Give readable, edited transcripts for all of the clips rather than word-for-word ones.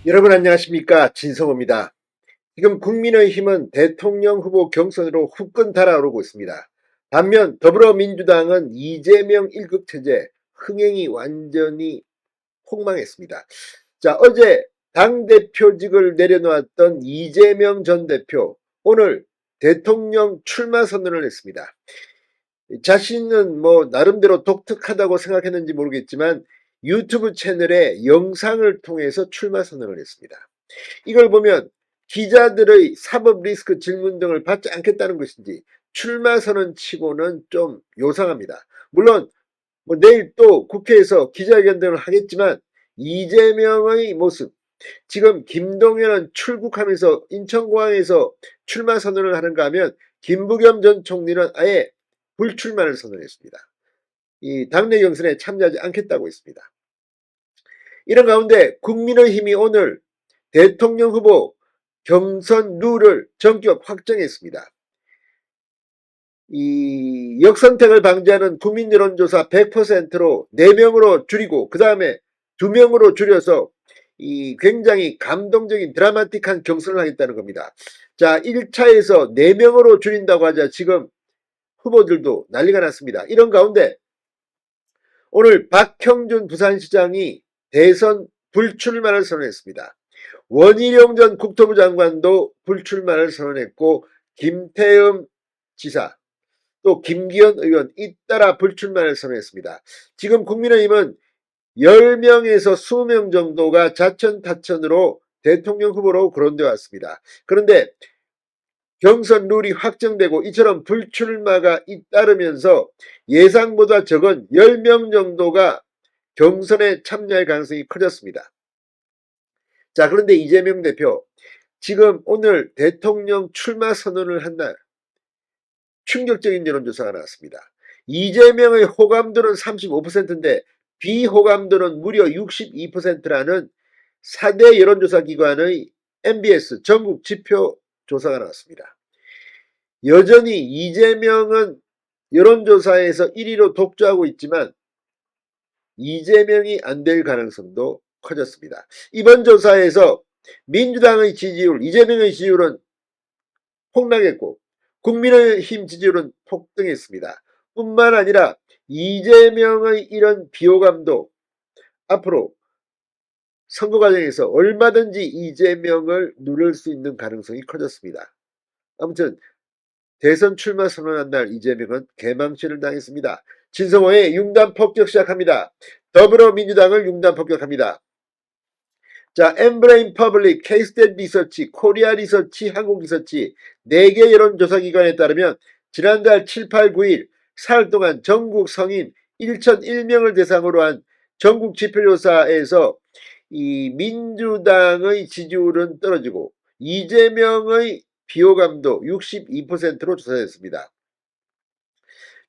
여러분 안녕하십니까, 진성호입니다. 지금 국민의힘은 대통령 후보 경선으로 후끈 달아오르고 있습니다. 반면 더불어민주당은 이재명 일극체제 흥행이 완전히 폭망했습니다. 자, 어제 당대표직을 내려놓았던 이재명 전 대표, 오늘 대통령 출마 선언을 했습니다. 자신은 나름대로 독특하다고 생각했는지 모르겠지만 유튜브 채널에 영상을 통해서 출마 선언을 했습니다. 이걸 보면 기자들의 사법 리스크 질문 등을 받지 않겠다는 것인지 출마 선언 치고는 좀 요상합니다. 물론 내일 또 국회에서 기자회견 등을 하겠지만 이재명의 모습, 지금 김동연은 출국하면서 인천공항에서 출마 선언을 하는가 하면 김부겸 전 총리는 아예 불출마를 선언했습니다. 이 당내 경선에 참여하지 않겠다고 했습니다. 이런 가운데 국민의힘이 오늘 대통령 후보 경선 룰을 전격 확정했습니다. 이 역선택을 방지하는 국민 여론조사 100%로 4명으로 줄이고 그 다음에 2명으로 줄여서 이 굉장히 감동적인 드라마틱한 경선을 하겠다는 겁니다. 자, 1차에서 4명으로 줄인다고 하자 지금 후보들도 난리가 났습니다. 이런 가운데 오늘 박형준 부산시장이 대선 불출마를 선언했습니다. 원희룡 전 국토부 장관도 불출마를 선언했고 김태흠 지사 또 김기현 의원 잇따라 불출마를 선언했습니다. 지금 국민의힘은 10명에서 20명 정도가 자천타천으로 대통령 후보로 거론되어 왔습니다. 그런데 경선 룰이 확정되고 이처럼 불출마가 잇따르면서 예상보다 적은 10명 정도가 경선에 참여할 가능성이 커졌습니다. 자, 그런데 이재명 대표 지금 오늘 대통령 출마 선언을 한 날 충격적인 여론조사가 나왔습니다. 이재명의 호감도는 35%인데 비호감도는 무려 62%라는 4대 여론조사 기관의 MBS 전국 지표 조사가 나왔습니다. 여전히 이재명은 여론조사에서 1위로 독주하고 있지만 이재명이 안 될 가능성도 커졌습니다. 이번 조사에서 민주당의 지지율, 이재명의 지지율은 폭락했고 국민의힘 지지율은 폭등했습니다. 뿐만 아니라 이재명의 이런 비호감도 앞으로 선거 과정에서 얼마든지 이재명을 누를 수 있는 가능성이 커졌습니다. 아무튼 대선 출마 선언한 날 이재명은 개망신을 당했습니다. 진성호의 융단 폭격 시작합니다. 더불어민주당을 융단 폭격합니다. 자, 엠브레인 퍼블릭, 케이스탯 리서치, 코리아 리서치, 한국 리서치 4개 여론조사기관에 따르면 지난달 7, 8, 9일 사흘 동안 전국 성인 1,001명을 대상으로 한 전국 지표조사에서 이 민주당의 지지율은 떨어지고 이재명의 비호감도 62%로 조사됐습니다.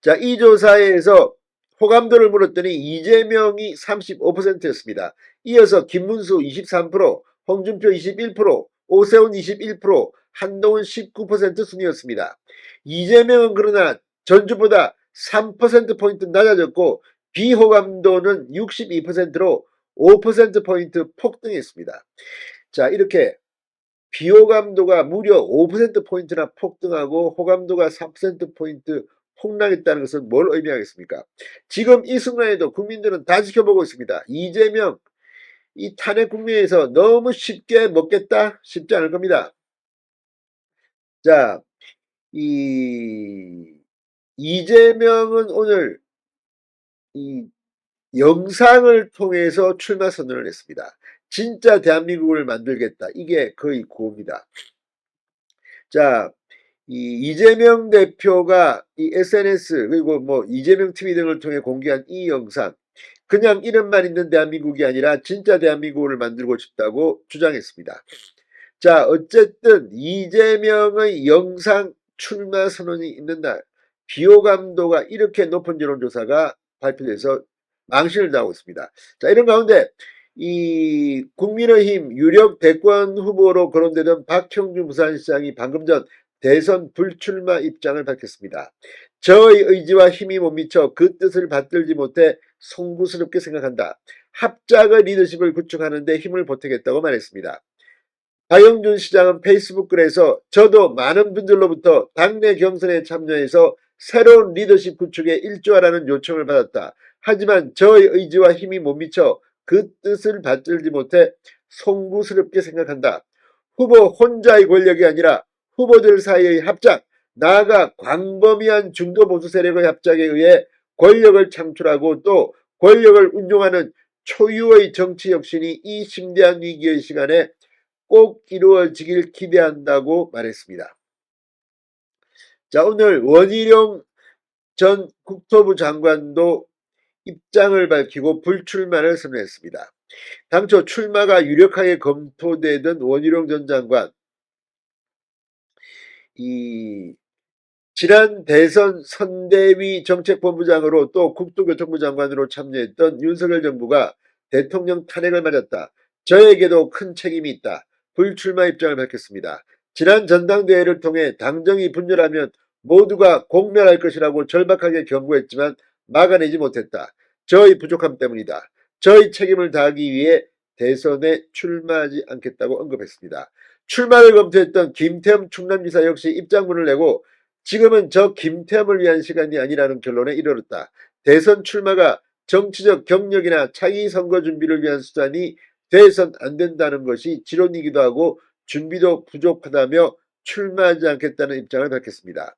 자, 이 조사에서 호감도를 물었더니 이재명이 35%였습니다. 이어서 김문수 23%, 홍준표 21%, 오세훈 21%, 한동훈 19% 순이었습니다. 이재명은 그러나 전주보다 3%포인트 낮아졌고 비호감도는 62%로 5%포인트 폭등했습니다. 자, 이렇게 비호감도가 무려 5%포인트나 폭등하고 호감도가 3%포인트 폭락했다는 것은 뭘 의미하겠습니까? 지금 이 순간에도 국민들은 다 지켜보고 있습니다. 이재명 이 탄핵 국면에서 너무 쉽게 먹겠다 싶지 않을 겁니다. 자, 이재명은 오늘 이 영상을 통해서 출마 선언을 했습니다. 진짜 대한민국을 만들겠다. 이게 거의 구호입니다. 자, 이재명 대표가 이 SNS 그리고 이재명 TV 등을 통해 공개한 이 영상, 그냥 이름만 있는 대한민국이 아니라 진짜 대한민국을 만들고 싶다고 주장했습니다. 자, 어쨌든 이재명의 영상 출마 선언이 있는 날 비호감도가 이렇게 높은 여론조사가 발표돼서 망신을 당하고 있습니다. 자, 이런 가운데 이 국민의힘 유력 대권 후보로 거론되던 박형준 부산시장이 방금 전 대선 불출마 입장을 밝혔습니다. 저의 의지와 힘이 못 미쳐 그 뜻을 받들지 못해 송구스럽게 생각한다. 합작의 리더십을 구축하는 데 힘을 보태겠다고 말했습니다. 박영준 시장은 페이스북 글에서 저도 많은 분들로부터 당내 경선에 참여해서 새로운 리더십 구축에 일조하라는 요청을 받았다. 하지만 저의 의지와 힘이 못 미쳐 그 뜻을 받들지 못해 송구스럽게 생각한다. 후보 혼자의 권력이 아니라 후보들 사이의 합작, 나아가 광범위한 중도 보수 세력의 합작에 의해 권력을 창출하고 또 권력을 운용하는 초유의 정치 혁신이 이 심대한 위기의 시간에 꼭 이루어지길 기대한다고 말했습니다. 자, 오늘 원희룡 전 국토부 장관도 입장을 밝히고 불출마를 선언했습니다. 당초 출마가 유력하게 검토되던 원희룡 전 장관, 지난 대선 선대위 정책본부장으로 또 국토교통부 장관으로 참여했던 윤석열 정부가 대통령 탄핵을 맞았다. 저에게도 큰 책임이 있다. 불출마 입장을 밝혔습니다. 지난 전당대회를 통해 당정이 분열하면 모두가 공멸할 것이라고 절박하게 경고했지만 막아내지 못했다. 저의 부족함 때문이다. 저의 책임을 다하기 위해 대선에 출마하지 않겠다고 언급했습니다. 출마를 검토했던 김태흠 충남지사 역시 입장문을 내고 지금은 저 김태흠을 위한 시간이 아니라는 결론에 이르렀다. 대선 출마가 정치적 경력이나 차기 선거 준비를 위한 수단이 돼선 안 된다는 것이 지론이기도 하고 준비도 부족하다며 출마하지 않겠다는 입장을 밝혔습니다.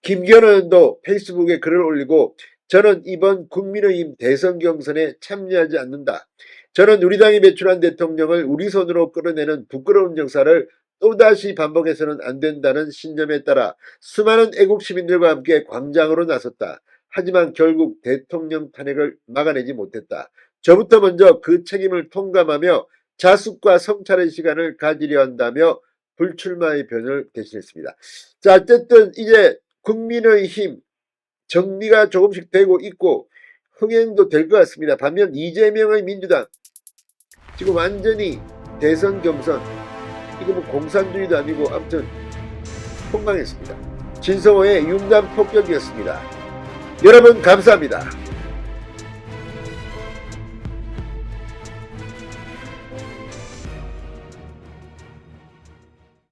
김기현 의원도 페이스북에 글을 올리고 저는 이번 국민의힘 대선 경선에 참여하지 않는다. 저는 우리 당이 배출한 대통령을 우리 손으로 끌어내는 부끄러운 역사를 또다시 반복해서는 안 된다는 신념에 따라 수많은 애국 시민들과 함께 광장으로 나섰다. 하지만 결국 대통령 탄핵을 막아내지 못했다. 저부터 먼저 그 책임을 통감하며 자숙과 성찰의 시간을 가지려 한다며 불출마의 변을 대신했습니다. 자, 어쨌든 이제 국민의힘 정리가 조금씩 되고 있고 흥행도 될 것 같습니다. 반면 이재명의 민주당 지금 완전히 대선 경선 이거 뭐 공산주의도 아니고 아무튼 폭망했습니다. 진성호의 융단 폭격이었습니다. 여러분 감사합니다.